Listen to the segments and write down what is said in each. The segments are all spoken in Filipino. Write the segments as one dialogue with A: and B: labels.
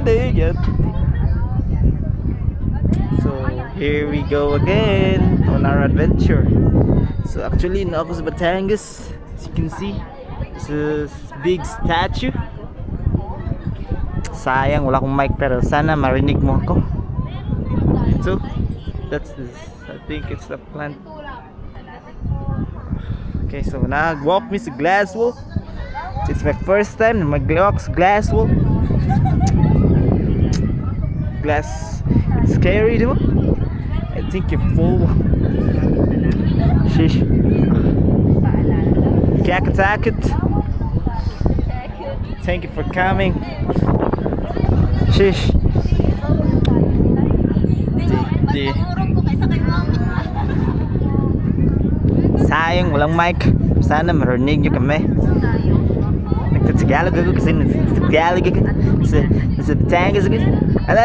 A: dagat. So here we go again on our adventure. So actually na ako sa Batangas. As you can see, it's a big statue. Sayang wala akong mic pero sana marinig mo ako. So that's this. I think it's the plant. Okay, so nag-walk me sa Glasswall. It's my first time na mag-walk sa Glasswall. Glass, it's scary, diba? I think you're full. Shish. Kakatakit. Thank you for coming. Shish. Di. Sayang walang mic. Sana marinig nyo kami. Nagtatagalog ako kasi nagtatagalog ako sa Batangas ako. Ala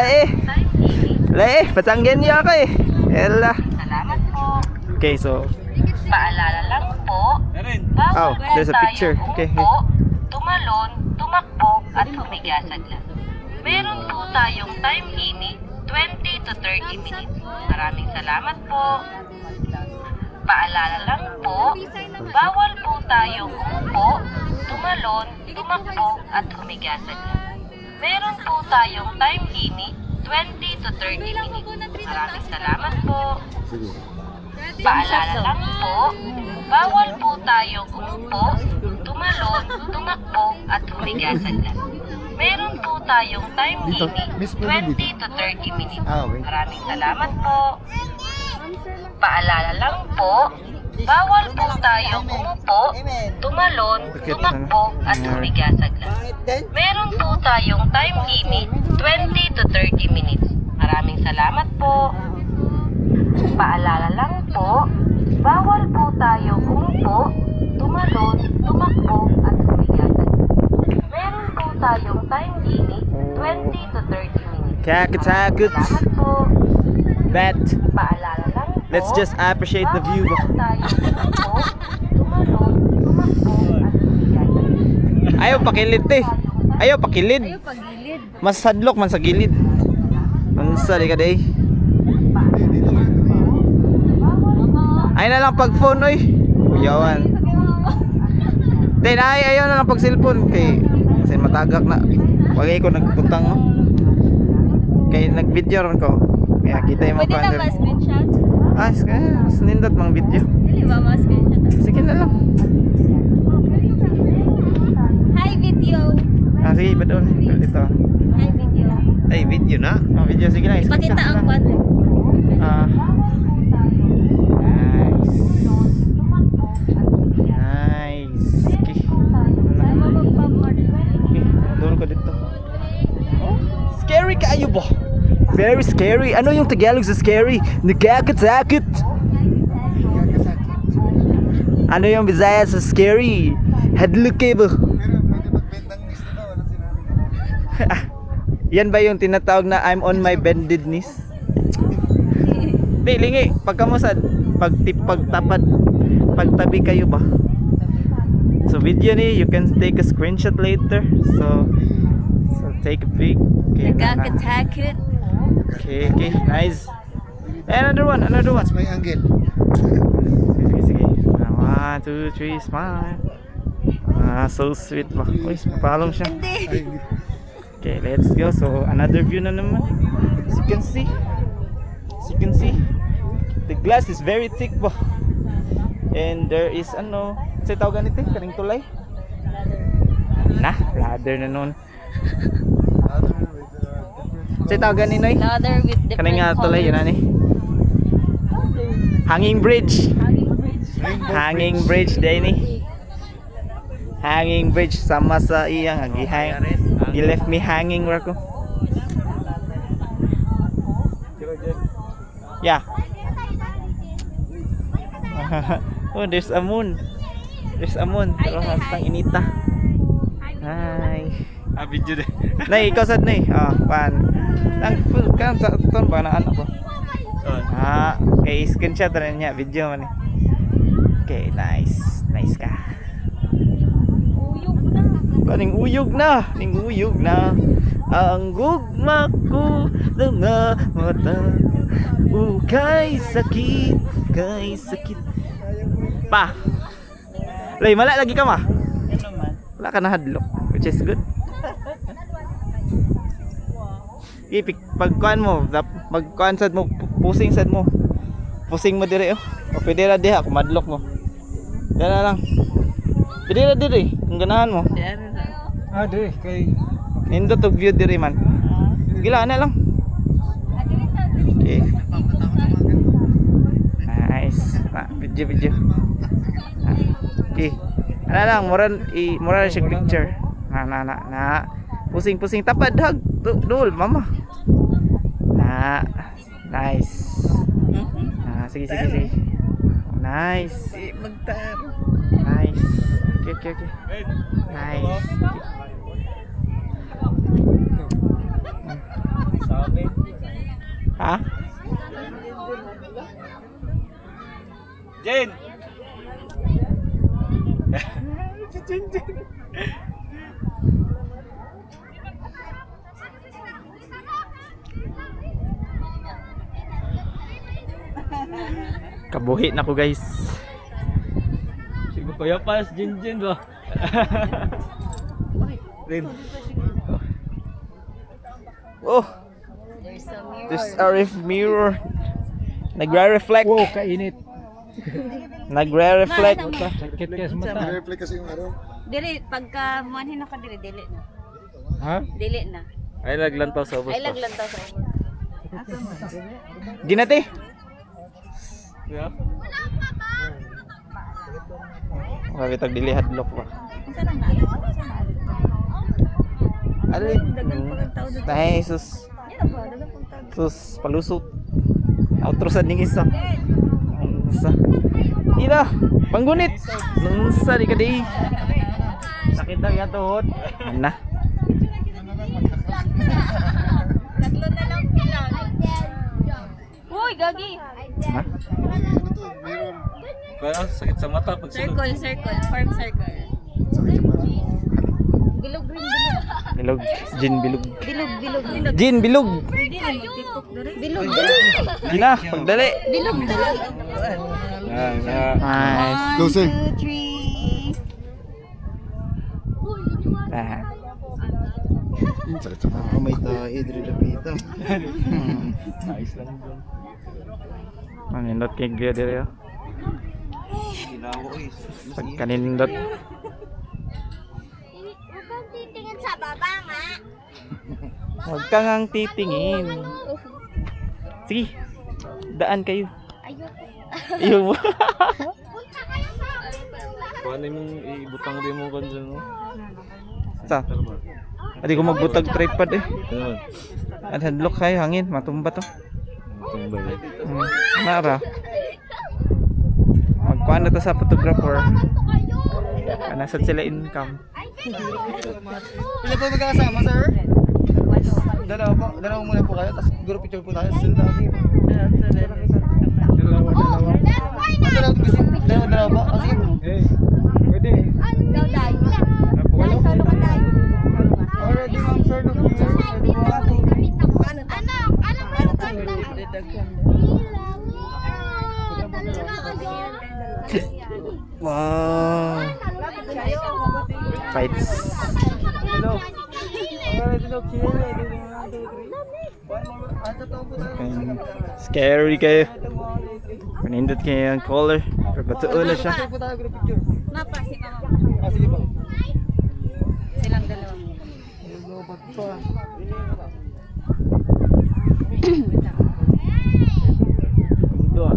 A: patanggan niyo ako eh. Ela.
B: Salamat po.
A: Okay, so
B: Paalala lang po,
A: oh,
B: bawal
A: there's a picture. Okay.
B: po, tumalon, tumakbo, at humigasag lang. Meron po tayong time limit, 20 to 30 minutes. Maraming salamat po. Paalala lang po, bawal po tayong umupo, tumalon, tumakbo, at humigasag lang. Meron po tayong time limit, 20 to 30 minutes. Maraming salamat po. Paalala lang po, bawal po tayong umupo, tumalon, tumakbo, at humigasag lang. Meron po tayong time limit, 20 to 30 minutes. Maraming salamat po. Paalala lang po, bawal po tayong umupo, tumalon, tumakbo, at humigasag lang. Meron po tayong time limit, 20 to 30 minutes. Maraming salamat po. Paalala lang po, bawal po tayong umupo, tumalon, tumakbo, at humigasag. Meron po tayong time limit, 20 to 30 minutes.
A: Kakatakit.
B: Salamat po.
A: Bet.
B: Paalala lang po,
A: Let's just appreciate the view.
B: bawal po tayong umupo, tumalon, tumakbo, at humigasag.
A: Ayaw pakilid eh. Ayaw pakilid.
B: Pagilid.
A: Mas sadlok man sa gilid. Unsa di ka day? Ay na lang pag phone oy. Kuyawan. Then ayaw na lang pag cellphone kay kasi matagak na. Pagay ko nagpuntang mo. Kay nag-video ron ko. Kaya kita yung
C: Pwede na
A: mga
C: ma-screenshot?
A: mas nindot mang video.
C: Dili ba ma-screenshot?
A: Sige na lang.
C: Hi video!
A: Sige, padol. Dito.
C: Hi video!
A: Ay, video na. Oh, video sige na.
C: Pakita ang quadro.
A: Nice. Nice. Okay. Okay, doon ko dito. Scary kayo ba? Very scary. Ano yung Tagalog sa scary? Nakakatakot. Ano yung Bisaya sa scary? Hadlok kayo ba? Yan ba yung tinatawag na I'm on my bended knees? Di, lingi. Pagkamusad. Pagtabi kayo ba? So video ni, you can take a screenshot later. So take a pic. Okay,
C: Nagkakatakot.
A: okay, nice. Another one.
D: May angle.
A: Sige. 1, 2, 3, smile. So sweet ba? Uy, palong siya.
D: Ay,
A: Okay, let's go. So another view na naman. As you can see, the glass is very thick ba? And there is sa tawag ganito, kaning tulay. Ladder na nun. Sa tawag ganito,
C: Ladder with different
A: kaning tulay yun ani. Hanging bridge. Hanging bridge day ni. Hanging bridge sama sa iyang gihang. You left me hanging ra ko. Yeah. Oh, there's a moon. Pero hashtag inita. Hi.
D: video din.
A: Nay, ikaw sad nay. Pan. Kan ton ba na anak ko? Okay, screenshot na niya video man. Okay, nice. Nice ka. Kaning uyog na, ning uyog na. Ang gugma ko mga mata. Kay sakit, kay sakit. Pa. Lay, mala lagi ka ma. Wala ka na hadlok, which is good. Ipik pagkuan mo, pagkuan sad mo, pusing sad mo. Pusing mo dire oh. O pwede ra diha kung madlok mo. Dala lang. Pwede ra dire kung ganahan mo.
D: Dire kay
A: Nindot og view dire man. Gila na lang. Okay. Nice. Video. Okay. Ano lang, mura siya picture. Na. Pusing tapad hag. Dul, mama. Nice. Sige. Nice. Nice. Okay. Nice.
D: sabi.
A: Ha?
D: Jen.
A: Kabuhi na ko guys.
D: Siguro kaya pas Jen ba. Rin.
A: Oh, there's a mirror. Nagre-reflect.
D: Wow, kainit.
A: Nagre-reflect.
D: Sakit kasi mata.
E: Reflect kasi yung araw.
C: Dili, pagka manhin na ka dili, dili na.
D: Ha?
C: Dili na.
A: Ay laglantaw sa ubos.
C: Ay laglan tayo sa ubos.
A: Ginati.
D: Yeah.
A: Grabe tag dili hadlok ba.
C: Unsa lang na? Unsa na?
A: Ali. Nay sus. Sus palusot. Outro sa ning isa. Unsa? Ila, panggunit. Unsa di ka di? Sakit daw yatod. Ana.
C: Tatlo na lang pila. Uy, gagi.
A: Ha?
D: Kaya sakit sa mata pag sulod.
C: Circle, form circle. Bilog rin, bilog.
A: Bilog, Jin bilog.
C: Bilog.
A: Jin bilog.
C: Pwede na magtipok dere. Bilog.
A: Gina, pagdali.
C: Bilog.
A: Nice.
E: Closing.
C: 2, 3.
A: Ah.
E: Sakit sa mga may tayo, diri lapita.
D: Nice lang doon.
A: Manindot kay Gria dire. Pag kanindot.
C: Titingin sa baba nga.
A: Huwag ka ngang titingin. Sige. Daan kayo. Ayun mo.
D: Paano mong ibutang din mo kan dyan mo?
A: Sa? Adi ko magbutag tripod eh.
D: Ano?
A: At hadlok kayo hangin. Matumba to.
D: Tumbay.
A: Nara. Magkuhan na to sa photographer. Nasad sila income.
E: Pila po magkakasama, sir? Dalawa muna po kayo, tapos group picture po tayo. Dalawa po. Ah, sige po.
D: Eh, pwede.
C: Ikaw dai.
D: Walo.
E: Already, ma'am, sir. Pwede po ate.
A: Wow. Fights.
E: Hello. Already, look here.
A: Scary kayo. Manindot kayo ang color. Pero batuon na siya.
E: Picture po tayo, group picture.
C: Mapa si mama.
E: Ah, sige po.
C: Silang dalawa.
E: Lobat pa.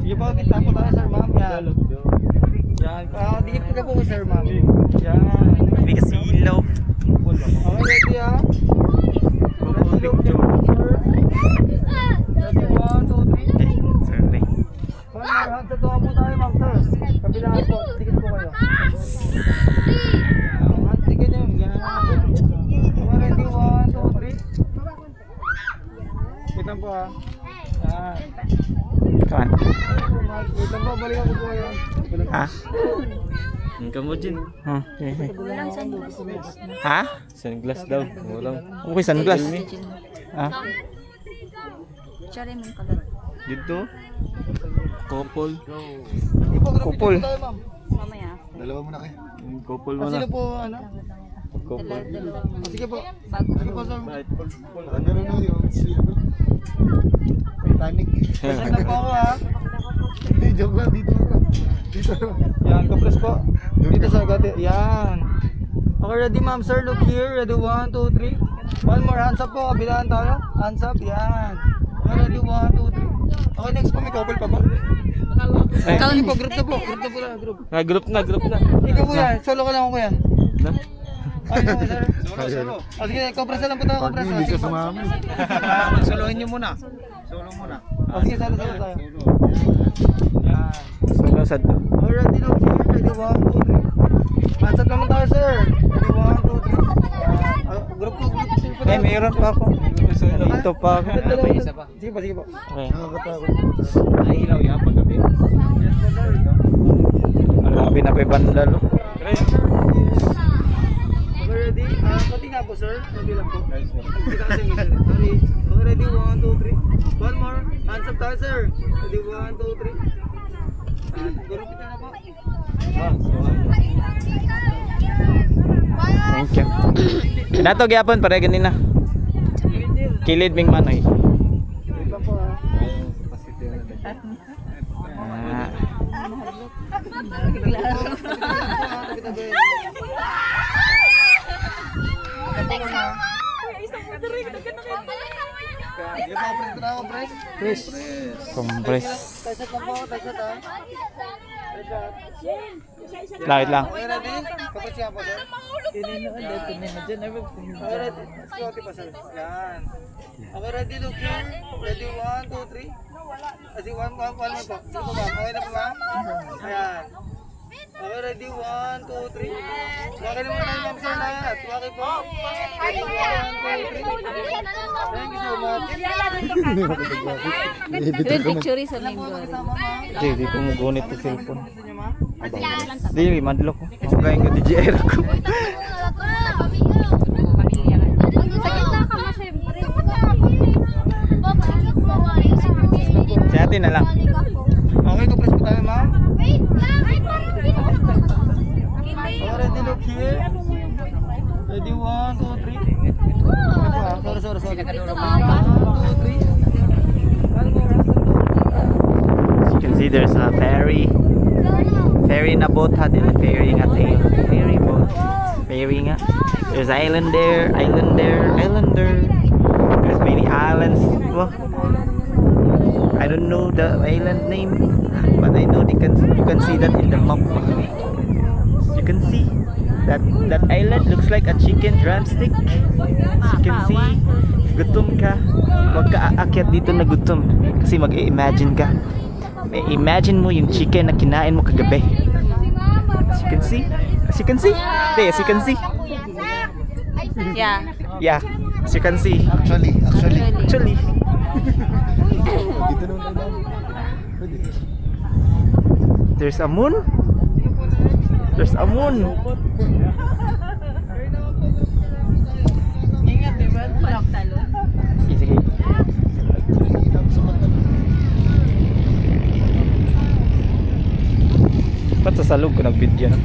E: Sige po, kita po tayo, sir, ma'am. Yan. Yan. Ah, dikit po ka po, sir, ma'am. Yan.
A: Hindi kasi ilaw.
E: Okay, ready, ah. Ready, look, sir. Ready, 1, 2, 3.
A: Okay, sorry.
E: Ma'am, hand sa tuwa po tayo, ma'am, sir. Kabilaan po, dikit po kayo. Hand, dikit nyo. Yan. Ready, 1, 2, 3. Wait lang po, ah. Yan.
A: Come on.
E: Wait lang po, balikan ko po kayo.
A: Ha?
D: Ang kamo dyan.
A: Okay.
C: Walang sunglass.
A: Ha?
D: Sunglass daw. Walang.
A: Okay, sunglass. Ha?
C: Tsara mong kalat.
D: Dito. Couple.
A: Kupol.
C: Mamaya.
E: Dalawa muna kayo.
D: Couple mo na.
E: Sino po, ano?
D: Couple.
E: Sige po.
C: Bago.
E: Sige po, sir.
D: Right.
E: Ano na yung Titanic. Saan na po ako, ha? Hindi, joke lang. Dito. Dito. Yan, kapres po. Dito sa gati. Yan. Okay, ready ma'am, sir. Look here. Ready, 1, 2, 3. One more. Hands up po. Kabilaan tayo. Hands up. Yan. Okay, ready, 1, 2, 3. Okay, next po. May couple pa ba? Sige po, group na po. Group na po lang. Group.
D: Group na.
E: Ikaw kuya. Solo ka lang ako kuya.
D: Na?
E: Ay, okay, sir. Solo. O sige, compres na lang po tayo. Compres. Sige po.
F: Solohin nyo muna. Solo muna.
E: O sige, solo tayo. Yan.
A: Solo sad to.
E: Already look here. Ready, 1, 2, 3. Hands up naman tayo, sir. Ready, 1, 2, 3. Group po.
A: Eh, mayroon pa ako. Dito pa ako.
E: May isa pa. Sige po, sige po.
A: Okay.
F: Ay, ilaw yan paggabi.
E: Yes po, sir.
A: Grabe na pa bandal.
E: Okay, ready? Pati nga po, sir. Ready lang po. Kita kasi minsan. Sorry. Okay, ready? 1, 2, 3. One more. Hands up tayo, sir. Ready? 1, 2, 3. Group kita na po.
A: Thank you. Nato gyapon para ganina. Kilid ming manoy.
E: Wait lang po, ha.
A: Ah.
E: Press.
A: Compress.
E: Tayo lang po, tayo ha.
A: Lait lang.
E: Okay, ready? Kapag siya po, sir. Okay, ready? Scotty pa, sir. Yan. Okay, ready? Look here. Ready? 1, 2, 3. Kasi 1 more po. Sige po, ma'am. Okay na po, ma'am? Ayan. Okay, ready? 1, 2, 3. Okay naman tayo, ma'am, sir, lahat. Okay po. Ready? 1, 2, 3. Thank you so much.
C: Good picture sa linggo.
A: Di ko mo gunit yung cellphone.
E: Gusto niyo, ma'am?
A: Di, madlok ko. Ang kaya nga DJR ko.
C: Pamilya ka.
G: Sa gitna ka ma, siyempre.
A: Si ate na lang.
E: Okay, go press po tayo, ma'am.
G: Wait lang, ay parang
E: Okay, ready? Look here. Ready? 1, 2, 3. Sorry. 1, 2, 3. One more.
A: As you can see, there's a ferry. Ferry na boat ha, din ferry nga tayo. Ferry boat. Ferry nga. There's island there. There's many islands. Well, I don't know the island name, but I know you can see that in the map. You can see that island looks like a chicken drumstick. As you can see, gutom ka, wag ka aakyat dito na gutom kasi mag-imagine ka. Imagine mo yung chicken na kinain mo kagabi. As you can see. As you can see.
C: Yeah.
A: Yeah. As you can see.
E: Actually.
A: Actually.
E: Dito naman tayo, ma'am. Pwede.
A: There's a moon. There's a moon.
E: Ingat, di ba?
C: Parang talon.
A: Sige. Ba't sa salog ko nag-video na?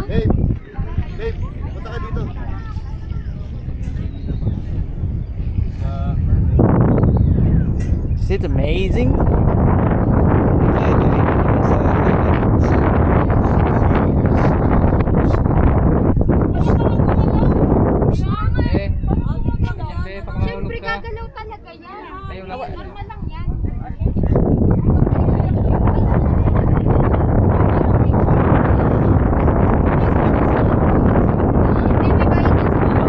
E: Hey, punta ka dito.
A: Is it amazing?
G: Siyempre gagalaw talaga yan. Normal lang yan. Hindi, may bayad yan sa mga.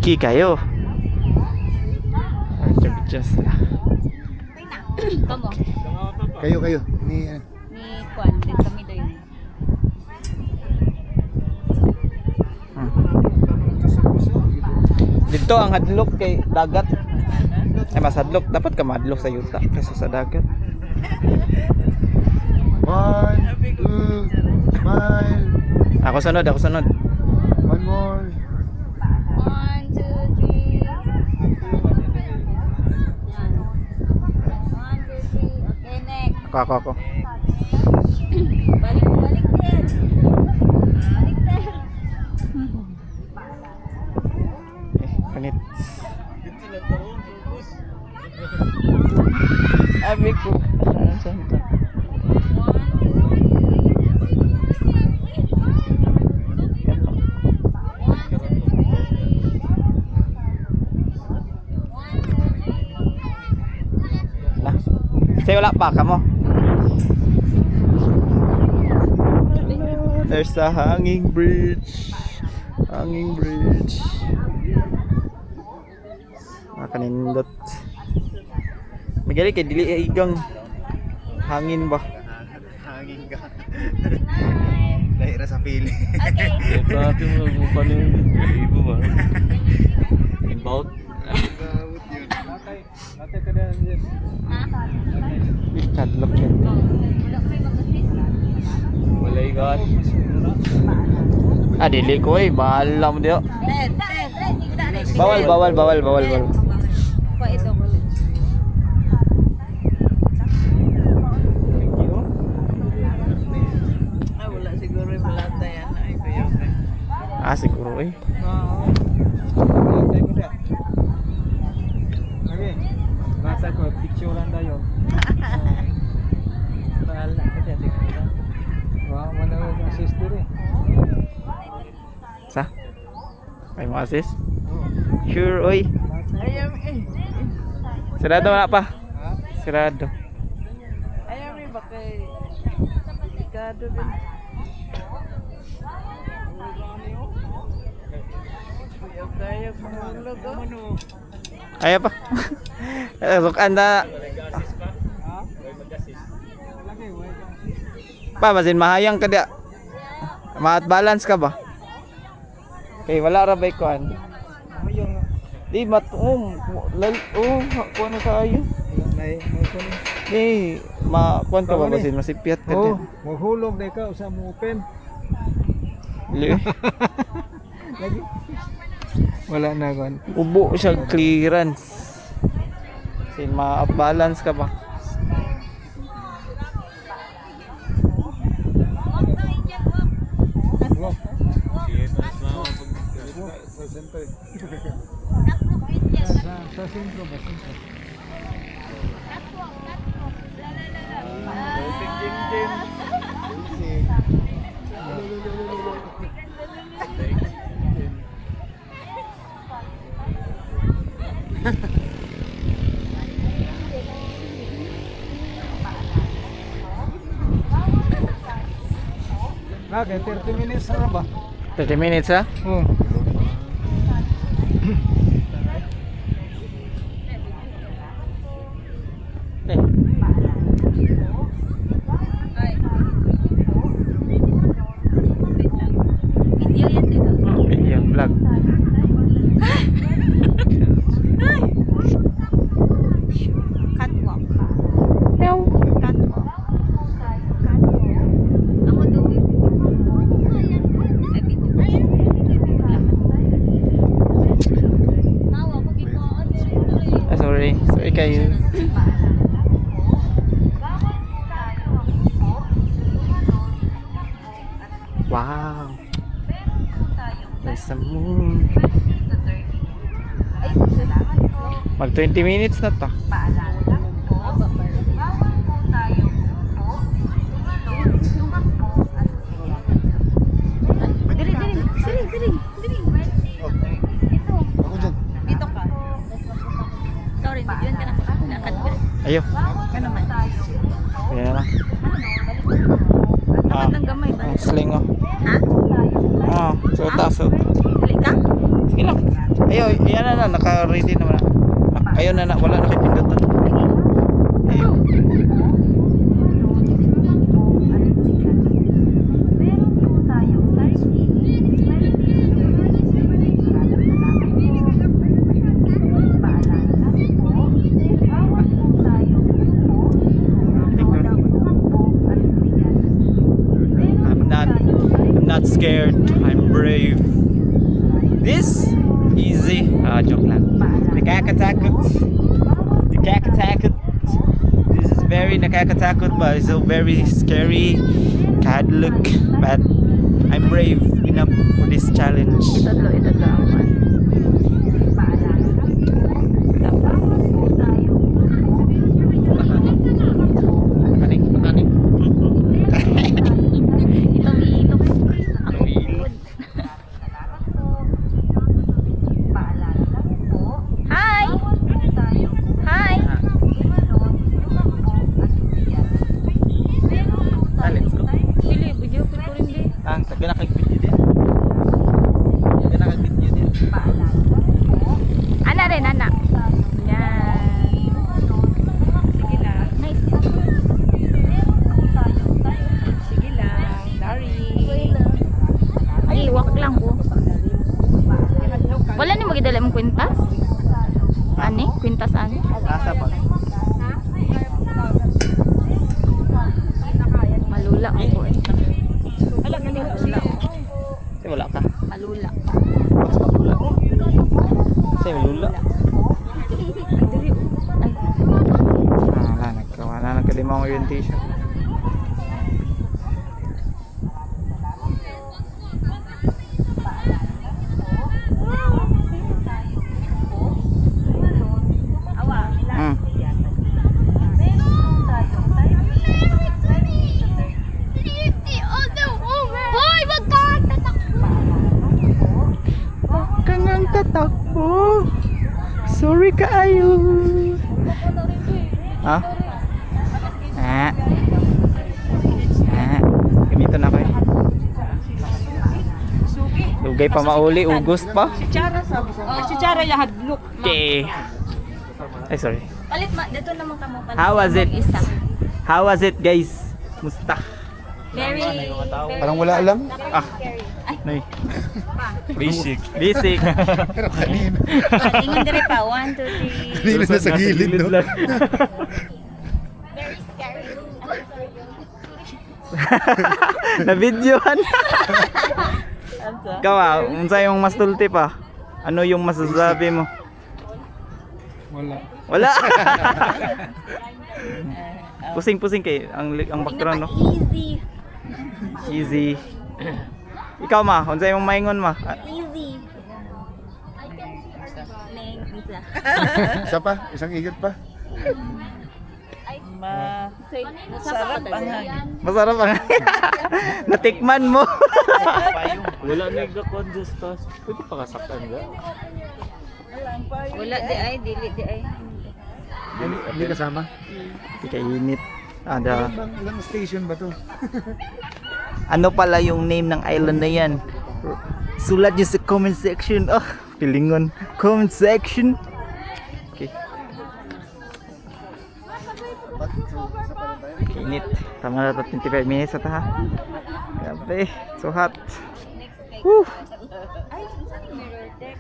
A: Picky kayo. Just lah.
C: Kamo.
F: Kayo. Ni
C: Ni Kwan. Din kami doon.
A: Dito ang hadlok kay dagat. Ay mas hadlok, dapat ka madlok sa yuta kaysa sa dagat.
F: 1, 2, smile.
A: Ako sunod.
F: One more.
C: 1, 2, 3. Yan. 1, 2, 3. Okay, next.
A: Ako.
C: Balik din. Balik din.
A: Kanit. Abi ko. Saan to?
C: 1, 2, 3.
A: Lah. Say wala pa kamo. There's a hanging bridge. Makanindot. Magali kay dili igang hangin ba?
F: Hangin ka. Lahira sa feeling.
D: Sa atin mo pa rin. Ibo ba? Inbound?
F: Gawot yun.
E: Natay ka na yan.
A: Hadlok yan.
D: Wala ikan.
A: Ah, dili ko eh. Bahala mo diyo. Bawal.
C: Pa ito.
E: Wala siguro yung malata yan. Ay, kuya.
A: Ah, siguro eh.
E: Natay ko na. Okay. Bata ko, picture lang tayo. Bahala ka dyan. Wow, manawag ang sister eh.
A: Sa? May mo assist? Sure, oy.
E: Ayaw eh.
A: Sarado na pa.
E: Ha?
A: Sarado.
E: Ayaw eh, baka delikado din. Ayaw mahulog oh.
A: Ayaw pa. Sukan na. Pa, masin mahayang ka dia. Maat balance ka ba? Okay, wala ra ba ikuan? Di kuan na kayo. Di, kuan ka ba basin masipiat ka
E: Oh,
A: din.
E: mahulog na ikaw sa mo open.
A: Li-
E: Wala na kuan.
A: Ubo siya clearance. Sin ma balance ka ba?
E: Sa sentro ba? Sentro. Okay, 30 minutes na ba?
A: 30 minutes ha?
E: Oh.
A: Eh.
C: Video yan dito.
A: Video vlog.
C: Catwalk. Catwalk. Ako doon.
A: Ah, sorry kayo. Wow. There's the moon. Mag 20 minutes na to.
F: Ako dyan.
C: Dito ka. Sorry, yun ka na. Lakad ka.
A: Ayo.
C: Ano man?
A: Kaya na.
C: Lakad ng gamay ba?
A: Sling oh.
C: Ha?
A: Ah, suta.
C: Dali ka?
A: Sige lang. Ayaw, yan na, naka-ready naman. Ayaw na, wala na kayo pindutan. Ayaw.
B: Meron po tayong time limit, 20 paalala lang po, bawat po tayong grupo, walang tumakbo at bigas.
A: I'm not scared. I'm brave. This easy. Ah, joke lang. Nakakatakot. Nakakatakot. This is very nakakatakot, but it's so very scary. God look, but I'm brave enough for this challenge.
C: Itatlo ang one.
A: Makanik, makanik.
C: Ito miilok. Ako
A: Miilok.
B: Paalala lang po,
C: Hi!
B: bawat po tayong
C: Hi!
B: tumalon, tumakbo at bigas. Meron po
A: Let's go.
B: tayong time
C: Dili, video ko rin di.
A: Ang taga nakag-video din. Taga nakag-video din.
B: paalala lang po,
C: Ana rin, ana. Yan. Sige lang. Nice. Sige lang. Dari. Ay, wak lang ko. Wala ni magidala mong kwintas? Ani? Kwintas ani?
A: Nasa pa.
C: Malula ako eh.
A: Kasi wala ka.
C: Malula.
A: Kasi wala. Wala nagkalimang orientation. Hmm.
C: Hoy, wag ka!
A: Kang ang tatakbo. Sorry kaayo. Ha? Ah. Ah. Ganito na kayo. Lugay pa mauli, ugos pa.
G: Si Chara ya hadlok.
A: Okay. Ay, sorry.
C: Palit ma, dito naman ka mo palit.
A: How was it?
C: Isa.
A: How was it, guys? Musta?
C: Very,
F: Parang wala lang.
A: Ah. Nay.
D: Basic.
A: Basic.
F: Pero kanina.
C: Ingon dire pa, 1, 2, 3.
F: Kanina nasa gilid, no?
A: Na-videohan. Ikaw ah, unsa yung mas tulti pa? Ano yung masasabi mo?
F: Wala.
A: Wala. Pusing-pusing kay ang background no.
C: Easy.
A: Easy. Ikaw ma, unsa yung maingon ma?
C: Easy. Neng, isa.
F: Isa pa? Isang igat pa?
C: Masarap ang hangin.
A: Masarap ang natikman mo.
D: Wala na yung just pwede pa kasaktan ka?
C: Wala di ay, dili di ay.
F: Hindi kasama?
A: Hindi kainit. Ada.
F: Ilang station ba to?
A: Ano pala yung name ng island na yan? Sulat nyo sa comment section. Oh, pilingon. Comment section. Okay. Init. Tama na 25 minutes ata ha. Grabe. So hot. Woo.
C: Ay, saan yung mirror deck?